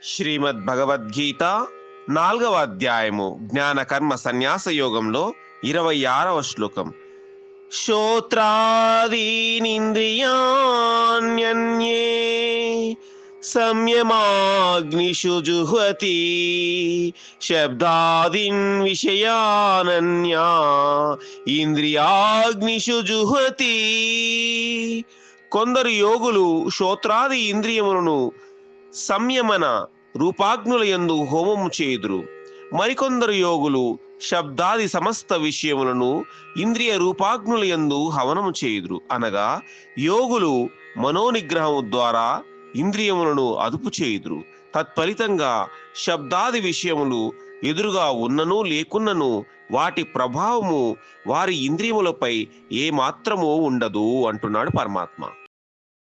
శ్రీమద్ భగవద్గీత 4వ అధ్యాయము జ్ఞాన కర్మ సన్యాస యోగంలో 26వ శ్లోకం. శ్రోత్రాదీనింద్రియాణ్యన్యే సంయమాగ్నిషు జుహ్వతి శబ్దాదీన్ విషయానన్యా ఇంద్రియాగ్నిషు జుహ్వతి. కొందరు యోగులు శ్రోత్రాది ఇంద్రియములను సంయమన రూపాగ్నుల యందు హోమము చేయుదురు. మరికొందరు యోగులు శబ్దాది సమస్త విషయములను ఇంద్రియ రూపాగ్నుల యందు హవనము చేయుదురు. అనగా యోగులు మనోనిగ్రహము ద్వారా ఇంద్రియములను అదుపు చేయుదురు. తత్ఫలితంగా శబ్దాది విషయములు ఎదురుగా ఉన్నను లేకున్నను వాటి ప్రభావము వారి ఇంద్రియములపై ఏమాత్రము ఉండదు అంటున్నాడు పరమాత్మ.